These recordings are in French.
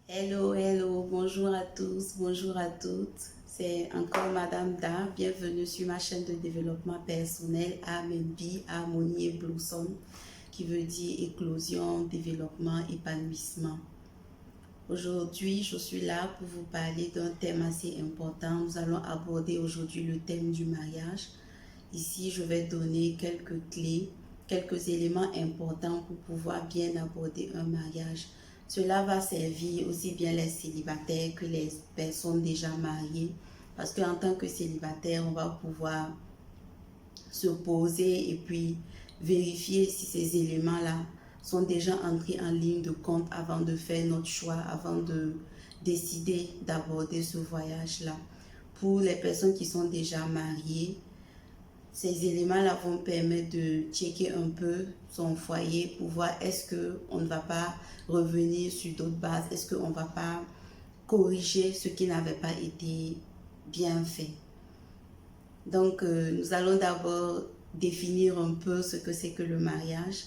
Hello, hello, bonjour à tous, bonjour à toutes. C'est encore Madame Da. Bienvenue sur ma chaîne de développement personnel AMB, Harmonie et Blossom, qui veut dire éclosion, développement, épanouissement. Aujourd'hui, je suis là pour vous parler d'un thème assez important. Nous allons aborder aujourd'hui le thème du mariage. Ici, je vais donner quelques clés, quelques éléments importants pour pouvoir bien aborder un mariage. Cela va servir aussi bien les célibataires que les personnes déjà mariées. Parce qu'en tant que célibataire, on va pouvoir se poser et puis vérifier si ces éléments-là sont déjà entrés en ligne de compte avant de faire notre choix, avant de décider d'aborder ce voyage-là. Pour les personnes qui sont déjà mariées, ces éléments-là vont permettre de checker un peu son foyer pour voir est-ce qu'on ne va pas revenir sur d'autres bases, est-ce qu'on ne va pas corriger ce qui n'avait pas été bien fait. Donc, nous allons d'abord définir un peu ce que c'est que le mariage.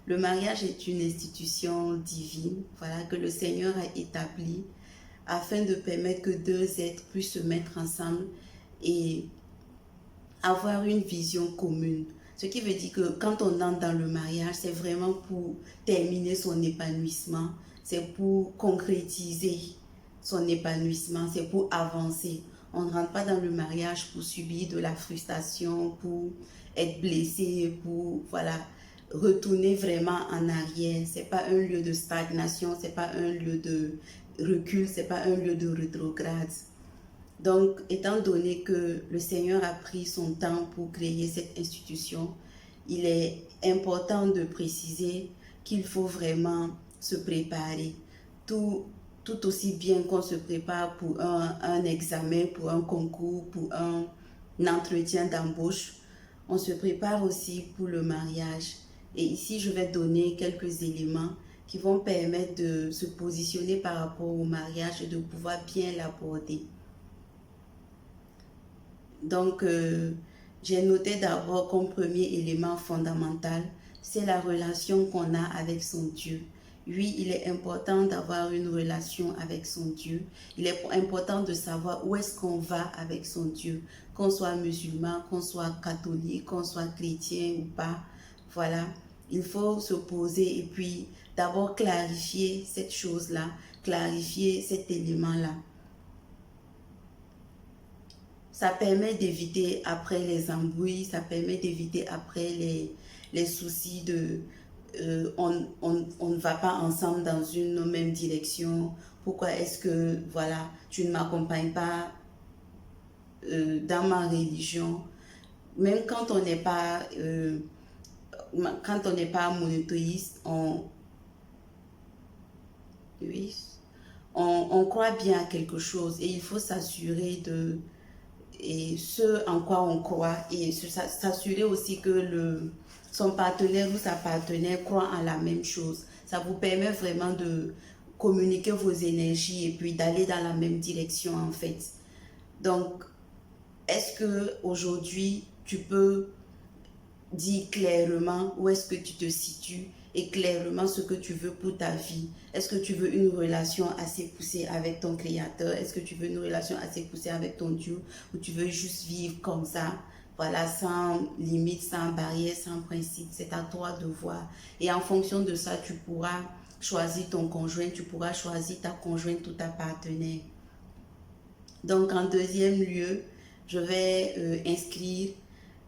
Le mariage est une institution divine, voilà, que le Seigneur a établie afin de permettre que deux êtres puissent se mettre ensemble et avoir une vision commune. Ce qui veut dire que quand on entre dans le mariage, c'est vraiment pour terminer son épanouissement, c'est pour concrétiser son épanouissement, c'est pour avancer. On ne rentre pas dans le mariage pour subir de la frustration, pour être blessé, pour voilà, retourner vraiment en arrière. C'est pas un lieu de stagnation, c'est pas un lieu de recul, c'est pas un lieu de rétrograde. Donc, étant donné que le Seigneur a pris son temps pour créer cette institution, il est important de préciser qu'il faut vraiment se préparer. Tout aussi bien qu'on se prépare pour un examen, pour un concours, pour un entretien d'embauche, on se prépare aussi pour le mariage. Et ici, je vais donner quelques éléments qui vont permettre de se positionner par rapport au mariage et de pouvoir bien l'aborder. Donc, j'ai noté d'abord comme premier élément fondamental, c'est la relation qu'on a avec son Dieu. Oui, il est important d'avoir une relation avec son Dieu. Il est important de savoir où est-ce qu'on va avec son Dieu. Qu'on soit musulman, qu'on soit catholique, qu'on soit chrétien ou pas. Voilà, il faut se poser et puis d'abord clarifier cette chose-là, clarifier cet élément-là. Ça permet d'éviter après les embrouilles, ça permet d'éviter après les soucis de on ne va pas ensemble dans une même direction. Pourquoi est-ce que voilà, tu ne m'accompagnes pas dans ma religion? Même quand on n'est pas monothéiste, oui, on croit bien à quelque chose et il faut s'assurer de et ce en quoi on croit et s'assurer aussi que son partenaire ou sa partenaire croit en la même chose. Ça vous permet vraiment de communiquer vos énergies et puis d'aller dans la même direction en fait. Donc, est-ce que aujourd'hui tu peux dire clairement où est-ce que tu te situes et clairement ce que tu veux pour ta vie. Est-ce que tu veux une relation assez poussée avec ton créateur? Est-ce que tu veux une relation assez poussée avec ton Dieu? Ou tu veux juste vivre comme ça? Voilà, sans limite, sans barrière, sans principe. C'est à toi de voir. Et en fonction de ça, tu pourras choisir ton conjoint, tu pourras choisir ta conjointe ou ta partenaire. Donc, en deuxième lieu, je vais inscrire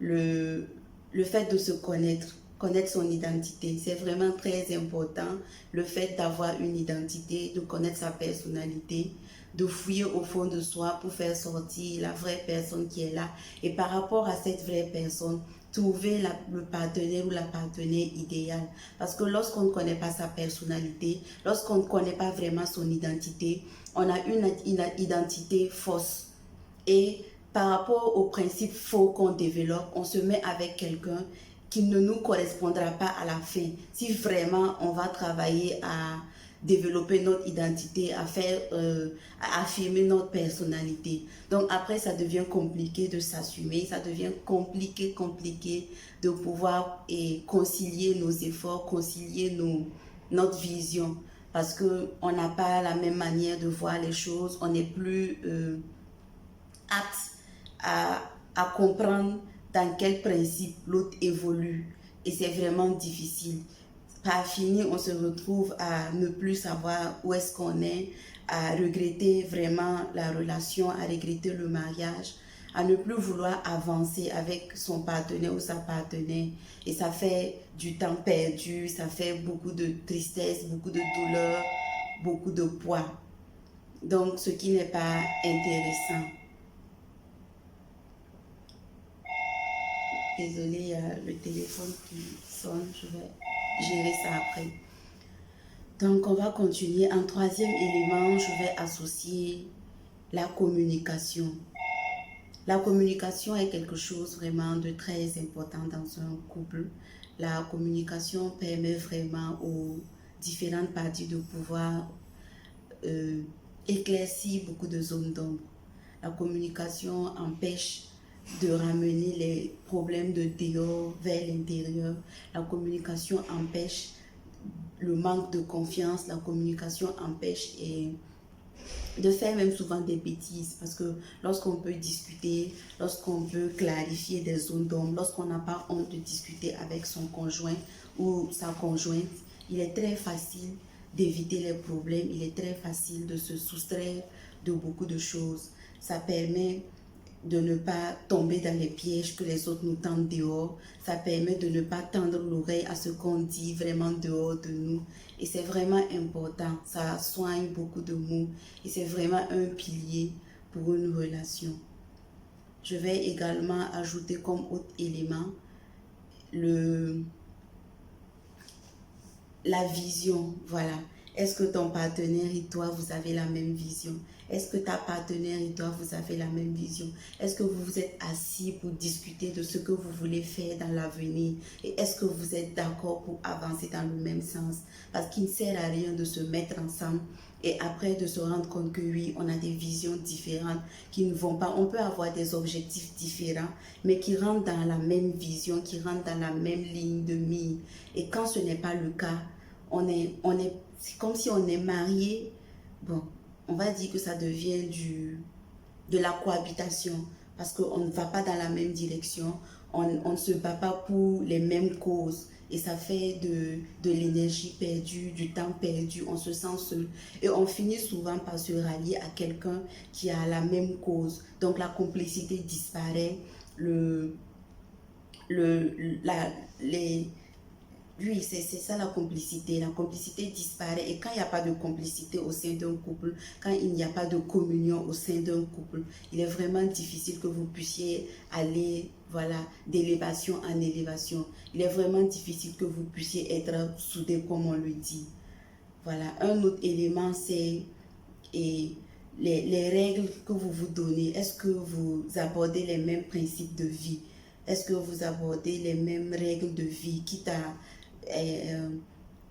le, le fait de se connaître, connaître son identité. C'est vraiment très important, le fait d'avoir une identité, de connaître sa personnalité, de fouiller au fond de soi pour faire sortir la vraie personne qui est là. Et par rapport à cette vraie personne, trouver le partenaire ou la partenaire idéale. Parce que lorsqu'on ne connaît pas sa personnalité, lorsqu'on ne connaît pas vraiment son identité, on a une identité fausse. Et par rapport aux principes faux qu'on développe, on se met avec quelqu'un qui ne nous correspondra pas à la fin. Si vraiment on va travailler à développer notre identité, à affirmer notre personnalité. Donc après, ça devient compliqué de s'assumer, ça devient compliqué de pouvoir concilier nos efforts, concilier notre vision. parce qu'on n'a pas la même manière de voir les choses, on n'est plus apte à comprendre dans quel principe l'autre évolue. Et c'est vraiment difficile. Par fini, on se retrouve à ne plus savoir où est-ce qu'on est, à regretter vraiment la relation, à regretter le mariage, à ne plus vouloir avancer avec son partenaire ou sa partenaire. Et ça fait du temps perdu, ça fait beaucoup de tristesse, beaucoup de douleur, beaucoup de poids. Donc, ce qui n'est pas intéressant. Désolée, il y a le téléphone qui sonne, je vais gérer ça après. Donc, on va continuer. En troisième élément, je vais associer la communication. La communication est quelque chose vraiment de très important dans un couple. La communication permet vraiment aux différentes parties de pouvoir éclaircir beaucoup de zones d'ombre. La communication empêche de ramener les problèmes de dehors vers l'intérieur. La communication empêche le manque de confiance. La communication empêche de faire même souvent des bêtises, parce que lorsqu'on peut discuter, lorsqu'on peut clarifier des zones d'ombre, lorsqu'on n'a pas honte de discuter avec son conjoint ou sa conjointe, il est très facile d'éviter les problèmes, il est très facile de se soustraire de beaucoup de choses. Ça permet de ne pas tomber dans les pièges que les autres nous tendent dehors. Ça permet de ne pas tendre l'oreille à ce qu'on dit vraiment dehors de nous. Et c'est vraiment important. Ça soigne beaucoup de maux. Et c'est vraiment un pilier pour une relation. Je vais également ajouter comme autre élément la vision. Voilà. Est-ce que ton partenaire et toi, vous avez la même vision? Est-ce que ta partenaire et toi, vous avez la même vision? Est-ce que vous vous êtes assis pour discuter de ce que vous voulez faire dans l'avenir? Et est-ce que vous êtes d'accord pour avancer dans le même sens? Parce qu'il ne sert à rien de se mettre ensemble et après de se rendre compte que oui, on a des visions différentes qui ne vont pas. On peut avoir des objectifs différents, mais qui rentrent dans la même vision, qui rentrent dans la même ligne de mire. Et quand ce n'est pas le cas, c'est comme si on est marié. Bon, on va dire que ça devient de la cohabitation, parce qu'on ne va pas dans la même direction, on ne se bat pas pour les mêmes causes, et ça fait de l'énergie perdue, du temps perdu, on se sent seul, et on finit souvent par se rallier à quelqu'un qui a la même cause. Donc la complicité disparaît, oui, c'est ça la complicité. La complicité disparaît, et quand il n'y a pas de complicité au sein d'un couple, quand il n'y a pas de communion au sein d'un couple, il est vraiment difficile que vous puissiez aller, voilà, d'élévation en élévation. Il est vraiment difficile que vous puissiez être soudés comme on le dit. Voilà, un autre élément, c'est les règles que vous vous donnez. Est-ce que vous abordez les mêmes principes de vie? Est-ce que vous abordez les mêmes règles de vie, quitte à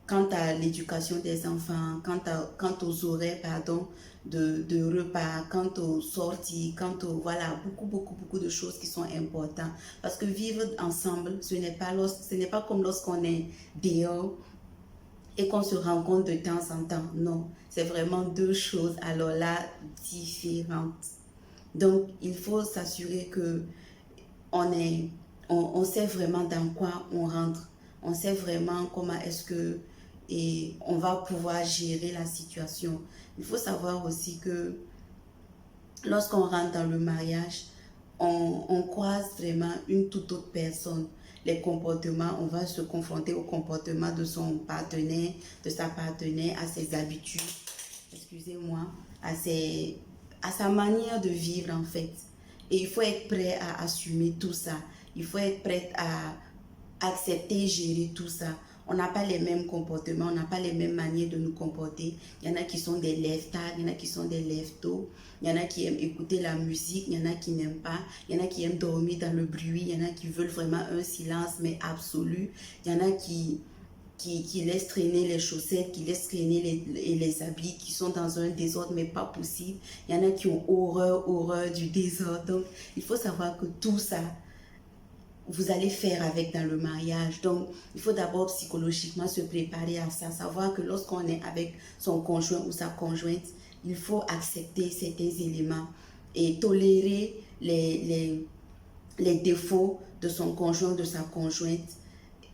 quant à l'éducation des enfants, quant aux horaires, pardon, de repas, quant aux sorties, voilà, beaucoup de choses qui sont importantes. Parce que vivre ensemble, ce n'est pas comme lorsqu'on est dehors et qu'on se rencontre de temps en temps. Non, c'est vraiment deux choses, alors là, différentes. Donc, il faut s'assurer que on sait vraiment dans quoi on rentre. On sait vraiment comment est-ce que et on va pouvoir gérer la situation. Il faut savoir aussi que lorsqu'on rentre dans le mariage, on croise vraiment une toute autre personne. Les comportements, on va se confronter au comportement de son partenaire, de sa partenaire, à ses habitudes, excusez-moi, à sa manière de vivre en fait. Et il faut être prêt à assumer tout ça. Il faut être prêt à accepter, gérer tout ça. On n'a pas les mêmes comportements, on n'a pas les mêmes manières de nous comporter. Il y en a qui sont des lève-tard, il y en a qui sont des lève-tôt. Il y en a qui aiment écouter la musique, il y en a qui n'aiment pas. Il y en a qui aiment dormir dans le bruit, il y en a qui veulent vraiment un silence mais absolu. Il y en a qui laissent traîner les chaussettes, qui laissent traîner les habits, qui sont dans un désordre mais pas possible. Il y en a qui ont horreur du désordre. Donc, il faut savoir que tout ça, vous allez faire avec dans le mariage. Donc, il faut d'abord psychologiquement se préparer à ça, savoir que lorsqu'on est avec son conjoint ou sa conjointe, il faut accepter certains éléments et tolérer les défauts de son conjoint, de sa conjointe,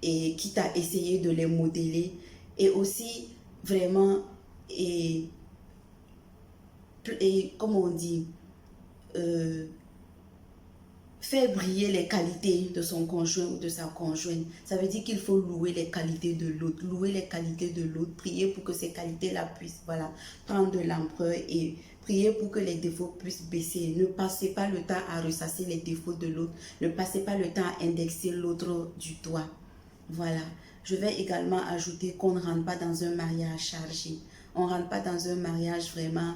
et quitte à essayer de les modeler. Et aussi, vraiment, comme on dit, faire briller les qualités de son conjoint ou de sa conjointe. Ça veut dire qu'il faut louer les qualités de l'autre, louer les qualités de l'autre, prier pour que ces qualités-là puissent, voilà, prendre de l'ampleur et prier pour que les défauts puissent baisser. Ne passez pas le temps à ressasser les défauts de l'autre. Ne passez pas le temps à indexer l'autre du doigt. Voilà. Je vais également ajouter qu'on ne rentre pas dans un mariage chargé. On ne rentre pas dans un mariage vraiment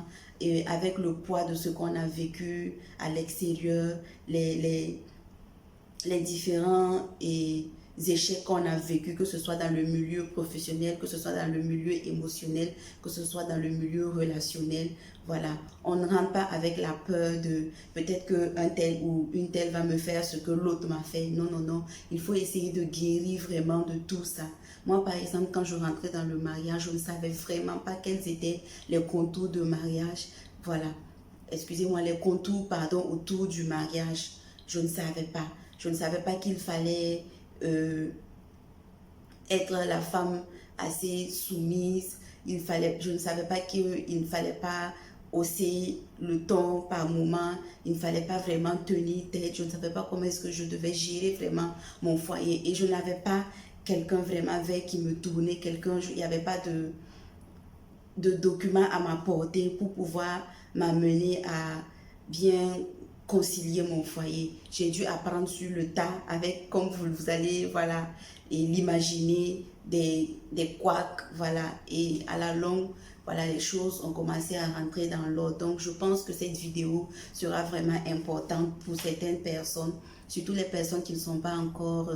avec le poids de ce qu'on a vécu à l'extérieur, les différents échecs qu'on a vécu, que ce soit dans le milieu professionnel, que ce soit dans le milieu émotionnel, que ce soit dans le milieu relationnel. Voilà, on ne rentre pas avec la peur de peut-être qu'un tel ou une telle va me faire ce que l'autre m'a fait. Non, non, non. Il faut essayer de guérir vraiment de tout ça. Moi, par exemple, quand je rentrais dans le mariage, je ne savais vraiment pas quels étaient les contours de mariage. Voilà, excusez-moi, les contours, pardon, autour du mariage. Je ne savais pas. Je ne savais pas qu'il fallait être la femme assez soumise. Je ne savais pas qu'il ne fallait pas hausser le ton par moment. Il ne fallait pas vraiment tenir tête. Je ne savais pas comment est-ce que je devais gérer vraiment mon foyer. Et je n'avais pas quelqu'un vraiment vers qui me tournait. Il n'y avait pas de documents à m'apporter pour pouvoir m'amener à bien concilier mon foyer. J'ai dû apprendre sur le tas avec, comme vous allez, voilà, et l'imaginer, des couacs, voilà, et à la longue, voilà, les choses ont commencé à rentrer dans l'ordre. Donc, je pense que cette vidéo sera vraiment importante pour certaines personnes, surtout les personnes qui ne sont pas encore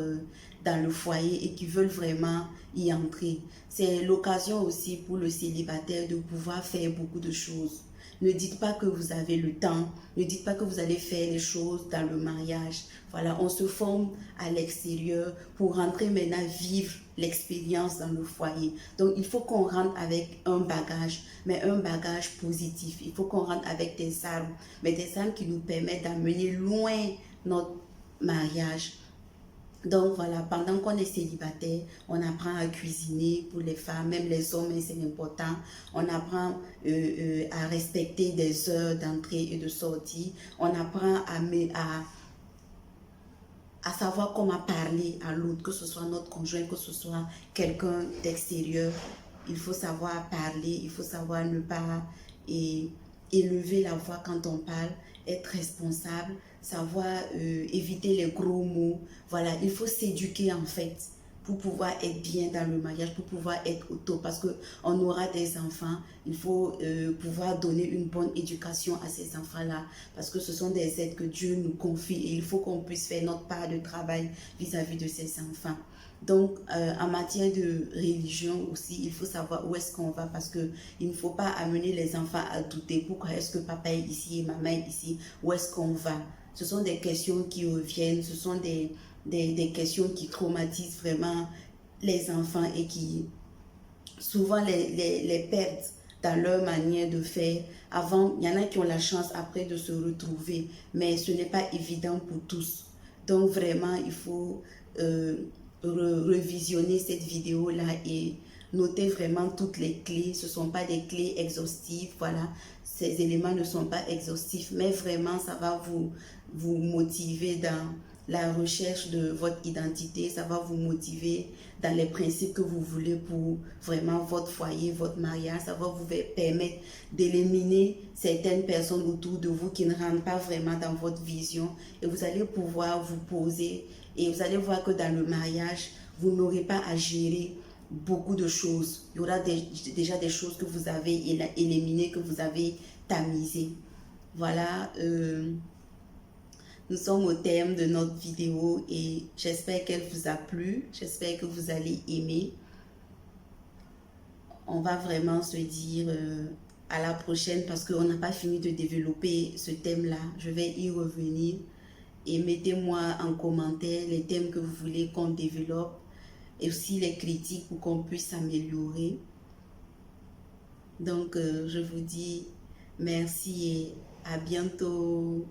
dans le foyer et qui veulent vraiment y entrer. C'est l'occasion aussi pour le célibataire de pouvoir faire beaucoup de choses. Ne dites pas que vous avez le temps. Ne dites pas que vous allez faire les choses dans le mariage. Voilà, on se forme à l'extérieur pour rentrer maintenant vivre l'expérience dans le foyer. Donc, il faut qu'on rentre avec un bagage, mais un bagage positif. Il faut qu'on rentre avec des armes, mais des armes qui nous permettent d'amener loin notre mariage. Donc voilà, pendant qu'on est célibataire, on apprend à cuisiner pour les femmes, même les hommes, c'est important. On apprend à respecter des heures d'entrée et de sortie. On apprend à savoir comment parler à l'autre, que ce soit notre conjoint, que ce soit quelqu'un d'extérieur. Il faut savoir parler, il faut savoir ne pas élever la voix quand on parle, être responsable, savoir éviter les gros mots. Voilà, il faut s'éduquer en fait pour pouvoir être bien dans le mariage, pour pouvoir être au top, parce qu'on aura des enfants, il faut pouvoir donner une bonne éducation à ces enfants-là, parce que ce sont des aides que Dieu nous confie et il faut qu'on puisse faire notre part de travail vis-à-vis de ces enfants. Donc, en matière de religion aussi, il faut savoir où est-ce qu'on va parce qu'il ne faut pas amener les enfants à douter. Pourquoi est-ce que papa est ici et maman est ici? Où est-ce qu'on va? Ce sont des questions qui reviennent, ce sont des questions qui traumatisent vraiment les enfants et qui souvent les perdent dans leur manière de faire. Avant, il y en a qui ont la chance après de se retrouver, mais ce n'est pas évident pour tous. Donc vraiment, il faut revisionner cette vidéo-là et noter vraiment toutes les clés. Ce ne sont pas des clés exhaustives, voilà. Ces éléments ne sont pas exhaustifs, mais vraiment, ça va vous motiver dans la recherche de votre identité, ça va vous motiver dans les principes que vous voulez pour vraiment votre foyer, votre mariage, ça va vous permettre d'éliminer certaines personnes autour de vous qui ne rentrent pas vraiment dans votre vision et vous allez pouvoir vous poser et vous allez voir que dans le mariage, vous n'aurez pas à gérer beaucoup de choses. Il y aura déjà des choses que vous avez éliminées, que vous avez tamisées. Voilà, nous sommes au terme de notre vidéo et j'espère qu'elle vous a plu. J'espère que vous allez aimer. On va vraiment se dire à la prochaine parce qu'on n'a pas fini de développer ce thème-là. Je vais y revenir et mettez-moi en commentaire les thèmes que vous voulez qu'on développe et aussi les critiques pour qu'on puisse s'améliorer. Donc, je vous dis merci et à bientôt.